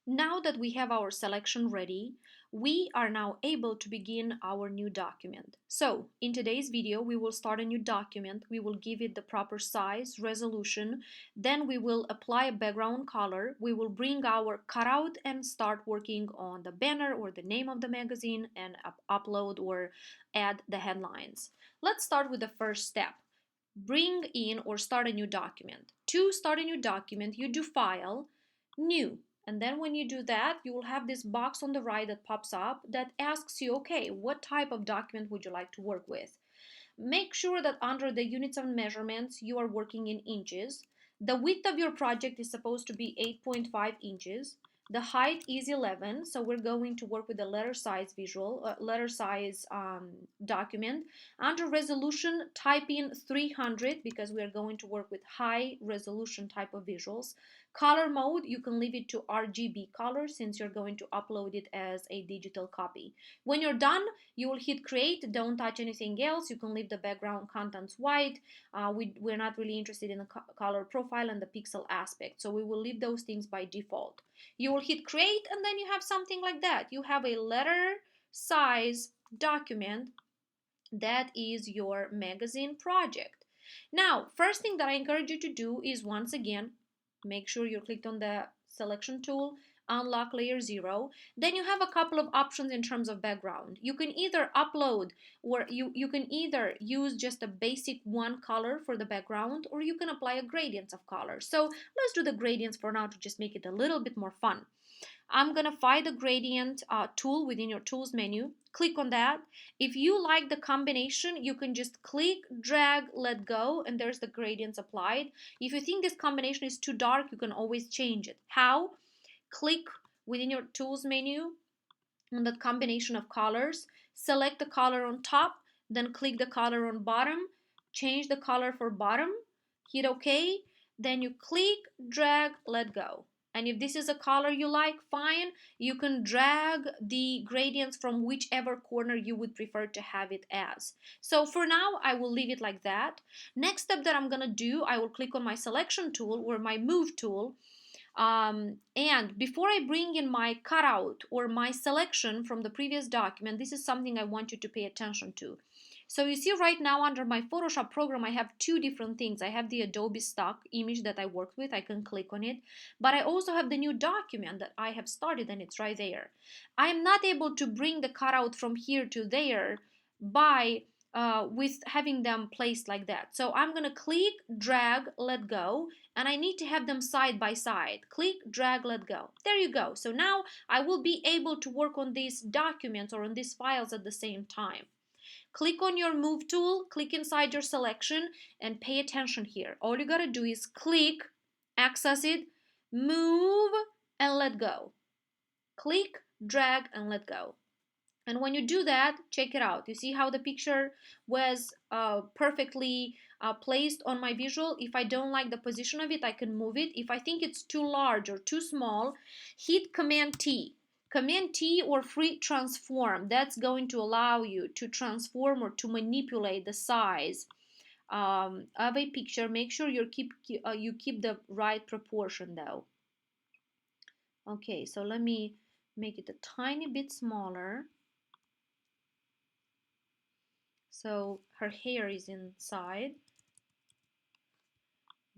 Now that we have our selection ready, we are now able to begin our new document. So, in today's video, we will start a new document. We will give it the proper size, resolution. Then we will apply a background color. We will bring our cutout and start working on the banner or the name of the magazine and upload or add the headlines. Let's start with the first step. Bring in or start a new document. To start a new document, you do File, New. And then when you do that, you will have this box on the right that pops up that asks you, okay, what type of document would you like to work with? Make sure that under the units of measurements, you are working in inches. The width of your project is supposed to be 8.5 inches. The height is 11, so we're going to work with the letter size document. Under resolution, type in 300 because we are going to work with high resolution type of visuals. Color mode, you can leave it to RGB color since you're going to upload it as a digital copy. When you're done, you will hit create. Don't touch anything else. You can leave the background contents white. We're not really interested in the color profile and the pixel aspect, so we will leave those things by default. You will hit create and then you have something like that. You have a letter size document that is your magazine project. Now, first thing that I encourage you to do is, once again, make sure you clicked on the selection tool, unlock layer 0. Then you have a couple of options in terms of background. You can either upload or you can either use just a basic one color for the background, or you can apply a gradients of color. So let's do the gradients for now to just make it a little bit more fun. I'm going to find the gradient tool within your tools menu. Click on that. If you like the combination, you can just click, drag, let go, and there's the gradients applied. If you think this combination is too dark, you can always change it. How? Click within your tools menu on the combination of colors. Select the color on top, then click the color on bottom. Change the color for bottom. Hit OK. Then you click, drag, let go. And if this is a color you like, fine, you can drag the gradients from whichever corner you would prefer to have it as. So for now, I will leave it like that. Next step that I'm gonna do, I will click on my selection tool or my move tool. And before I bring in my cutout or my selection from the previous document, this is something I want you to pay attention to. So you see right now under my Photoshop program, I have two different things. I have the Adobe stock image that I worked with. I can click on it. But I also have the new document that I have started and it's right there. I am not able to bring the cutout from here to there by with having them placed like that. So I'm going to click, drag, let go, and I need to have them side by side. Click, drag, let go. There you go. So now I will be able to work on these documents or on these files at the same time. Click on your move tool, click inside your selection, and pay attention here. All you gotta do is click, access it, move, and let go. Click, drag, and let go. And when you do that, check it out. You see how the picture was perfectly placed on my visual? If I don't like the position of it, I can move it. If I think it's too large or too small, hit Command T. Command T or free transform. That's going to allow you to transform or to manipulate the size of a picture. Make sure you keep the right proportion though. Okay, so let me make it a tiny bit smaller. So her hair is inside.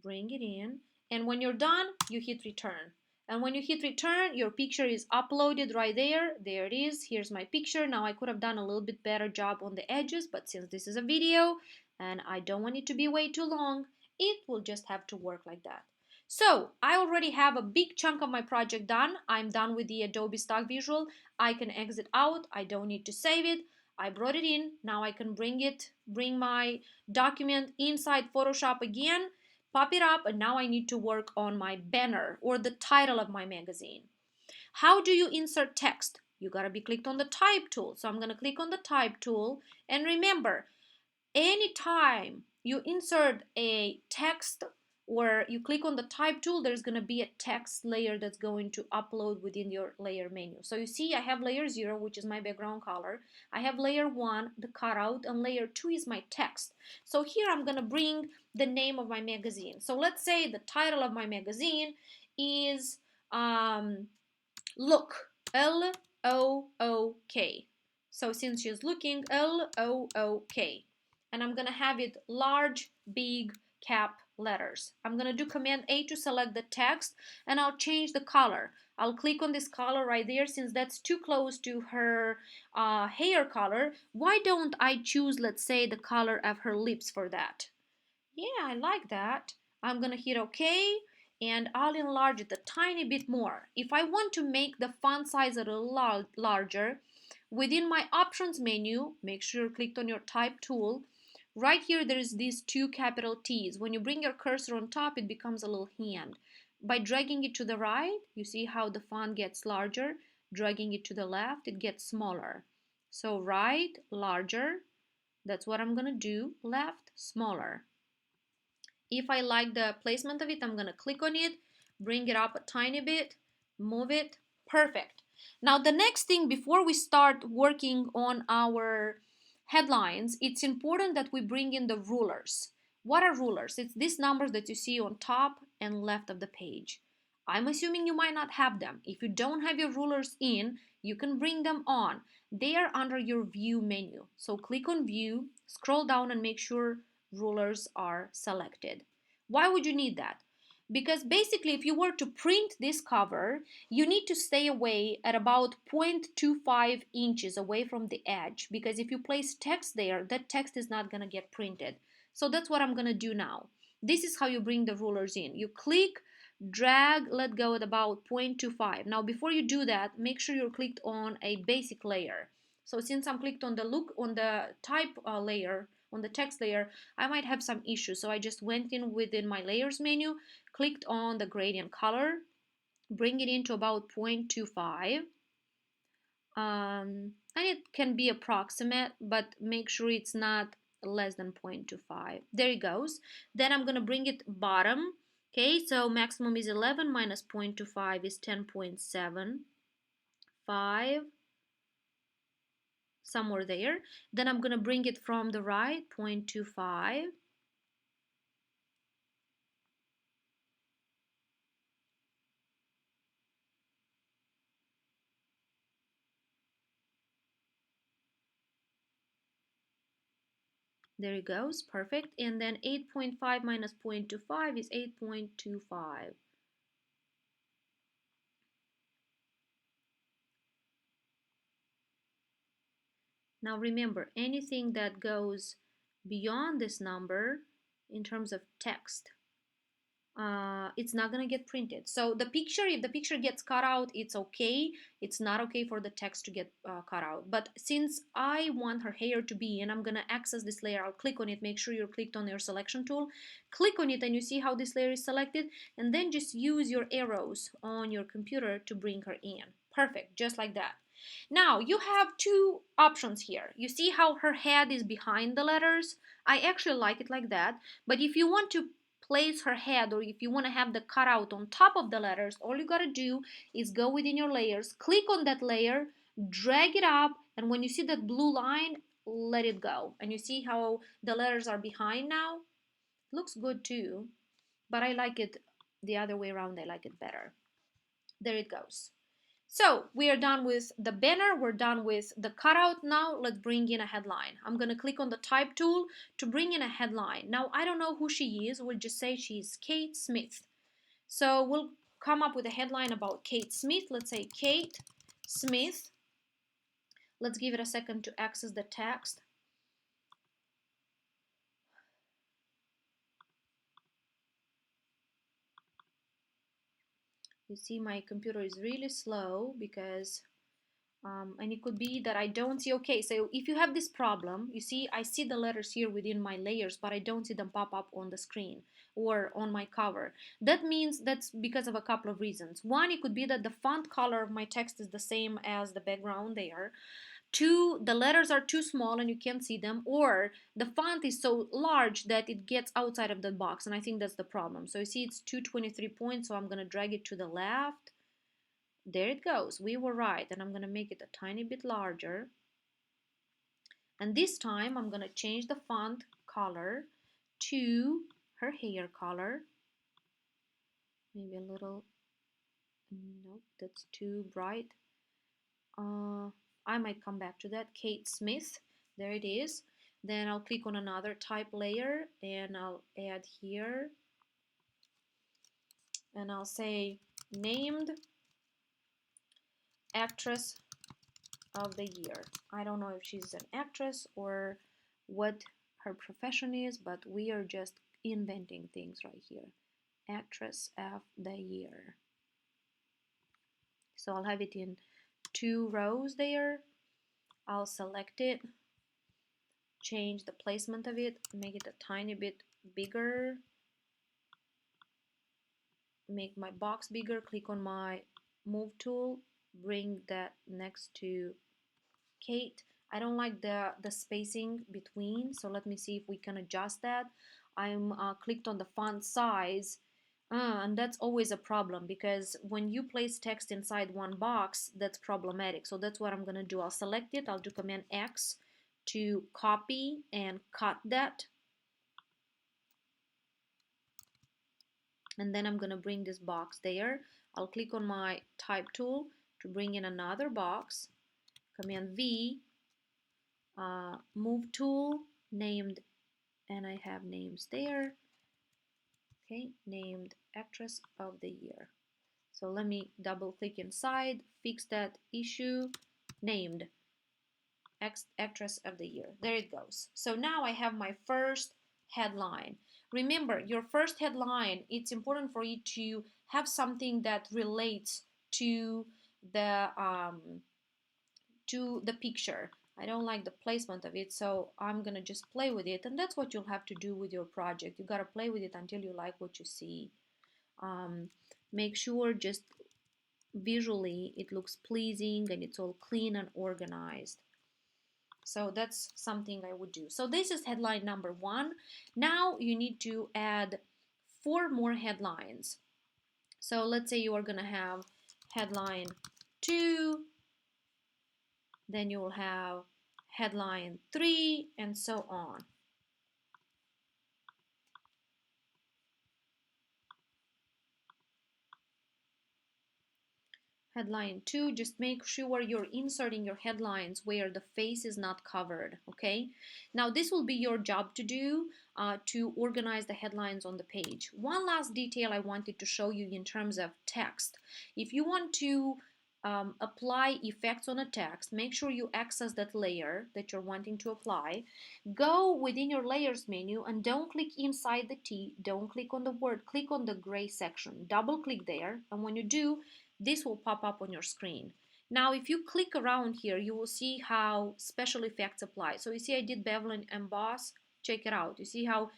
Bring it in. And when you're done, you hit return. And when you hit return, your picture is uploaded right there. There it is. Here's my picture. Now I could have done a little bit better job on the edges, but since this is a video and I don't want it to be way too long, it will just have to work like that. So I already have a big chunk of my project done. I'm done with the Adobe Stock Visual. I can exit out. I don't need to save it. I brought it in. Now I can bring my document inside Photoshop again, pop it up, and now I need to work on my banner or the title of my magazine. How do you insert text? You gotta be clicked on the type tool. So I'm gonna click on the type tool, and remember, anytime you insert a text or you click on the type tool, there's going to be a text layer that's going to upload within your layer menu. So you see I have layer 0, which is my background color. I have layer 1, the cutout, and layer 2 is my text. So here I'm going to bring the name of my magazine. So let's say the title of my magazine is Look, L-O-O-K. So since she's looking, L-O-O-K. And I'm gonna have it large, big, cap letters. I'm gonna do Command A to select the text, and I'll change the color. I'll click on this color right there. Since that's too close to her hair color, why don't I choose, let's say, the color of her lips for that? Yeah, I like that. I'm gonna hit OK, and I'll enlarge it a tiny bit more. If I want to make the font size a little larger, within my options menu, make sure you clicked on your type tool. Right here, there's these two capital T's. When you bring your cursor on top, it becomes a little hand. By dragging it to the right, you see how the font gets larger. Dragging it to the left, it gets smaller. So right, larger. That's what I'm gonna do. Left, smaller. If I like the placement of it, I'm going to click on it, bring it up a tiny bit, move it. Perfect. Now the next thing before we start working on our headlines, it's important that we bring in the rulers. What are rulers? It's these numbers that you see on top and left of the page. I'm assuming you might not have them. If you don't have your rulers in, you can bring them on. They are under your view menu. So click on view, scroll down and make sure rulers are selected. Why would you need that? Because basically if you were to print this cover, you need to stay away at about 0.25 inches away from the edge, because if you place text there, that text is not going to get printed. So that's what I'm going to do now. This is how you bring the rulers in. You click, drag, let go at about 0.25. Now before you do that, make sure you're clicked on a basic layer. So since I'm clicked on the type layer, on the text layer, I might have some issues. So I just went in within my layers menu, clicked on the gradient color, bring it into about 0.25. And it can be approximate, but make sure it's not less than 0.25. There it goes. Then I'm going to bring it bottom. Okay, so maximum is 11 minus 0.25 is 10.75, somewhere there. Then I'm going to bring it from the right, 0.25. There it goes, perfect. And then 8.5 minus 0.25 is 8.25. Now remember, anything that goes beyond this number in terms of text, it's not going to get printed. So the picture, if the picture gets cut out, it's okay. It's not okay for the text to get cut out. But since I want her hair to be, and I'm going to access this layer, I'll click on it. Make sure you're clicked on your selection tool. Click on it and you see how this layer is selected. And then just use your arrows on your computer to bring her in. Perfect, just like that. Now you have two options here. You see how her head is behind the letters? I actually like it like that. But if you want to place her head, or if you want to have the cutout on top of the letters, all you gotta do is go within your layers, click on that layer, drag it up, and when you see that blue line, let it go. And you see how the letters are behind now? Looks good too, but I like it the other way around. I like it better. There it goes. So we are done with the banner, we're done with the cutout. Now let's bring in a headline. I'm going to click on the type tool to bring in a headline. Now I don't know who she is, we'll just say she's Kate Smith. So we'll come up with a headline about Kate Smith. Let's say Kate Smith. Let's give it a second to access the text. You see my computer is really slow because and it could be that I don't see. Okay, so if you have this problem, you see I see the letters here within my layers, but I don't see them pop up on the screen or on my cover. That means that's because of a couple of reasons. One, it could be that the font color of my text is the same as the background there. Two, the letters are too small and you can't see them, or the font is so large that it gets outside of the box, and I think that's the problem. So you see it's 223 points, so I'm going to drag it to the left. There it goes. We were right. And I'm going to make it a tiny bit larger. And this time I'm going to change the font color to her hair color. Maybe a little Nope, that's too bright. I might come back to that. Kate Smith, there it is. Then I'll click on another type layer and I'll add here and I'll say named actress of the year. I don't know if she's an actress or what her profession is, but we are just inventing things right here. Actress of the year. So I'll have it in 2 rows there. I'll select it, change the placement of it, make it a tiny bit bigger, make my box bigger, click on my move tool, bring that next to Kate. I don't like the spacing between, so let me see if we can adjust that. I'm clicked on the font size, and that's always a problem because when you place text inside one box, that's problematic. So that's what I'm gonna do. I'll select it, I'll do Command X to copy and cut that. And then I'm gonna bring this box there. I'll click on my type tool to bring in another box, Command V, move tool, named, and I have names there. Okay, named actress of the year. So let me double click inside, fix that issue, named actress of the year. There it goes. So now I have my first headline. Remember, your first headline, it's important for you to have something that relates to the picture. I don't like the placement of it, so I'm gonna just play with it, and that's what you'll have to do with your project. You gotta play with it until you like what you see. Make sure just visually it looks pleasing and it's all clean and organized. So that's something I would do. So this is headline number 1. Now you need to add 4 more headlines. So let's say you are gonna have headline 2, then you will have headline 3, and so on. Headline 2, just make sure you're inserting your headlines where the face is not covered, okay? Now this will be your job to do to organize the headlines on the page. One last detail I wanted to show you in terms of text. If you want to apply effects on a text, make sure you access that layer that you're wanting to apply. Go within your layers menu and don't click inside the T, don't click on the word, click on the gray section, double click there, and when you do, this will pop up on your screen. Now, if you click around here, you will see how special effects apply. So you see I did bevel and emboss. Check it out. You see how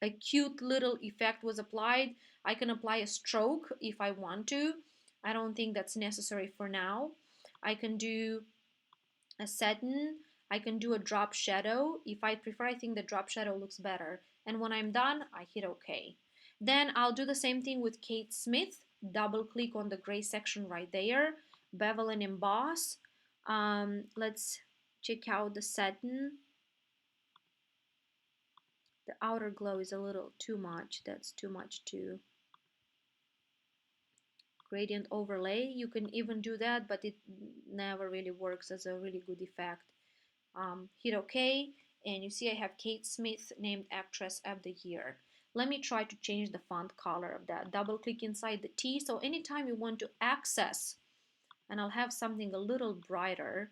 a cute little effect was applied. I can apply a stroke if I want to. I don't think that's necessary for now. I can do a satin. I can do a drop shadow. If I prefer, I think the drop shadow looks better. And when I'm done, I hit OK. Then I'll do the same thing with Kate Smith. Double click on the gray section right there. Bevel and emboss. Let's check out the satin. The outer glow is a little too much. That's too much too. Gradient overlay, you can even do that, but it never really works as a really good effect. Hit OK, and you see I have Kate Smith named actress of the year. Let me try to change the font color of that. Double click inside the T, so anytime you want to access, and I'll have something a little brighter,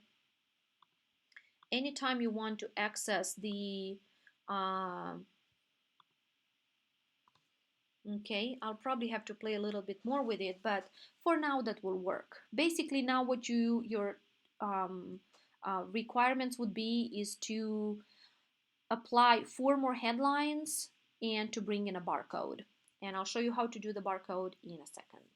anytime you want to access the okay, I'll probably have to play a little bit more with it, but for now that will work. Basically now what your requirements would be is to apply 4 more headlines and to bring in a barcode. And I'll show you how to do the barcode in a second.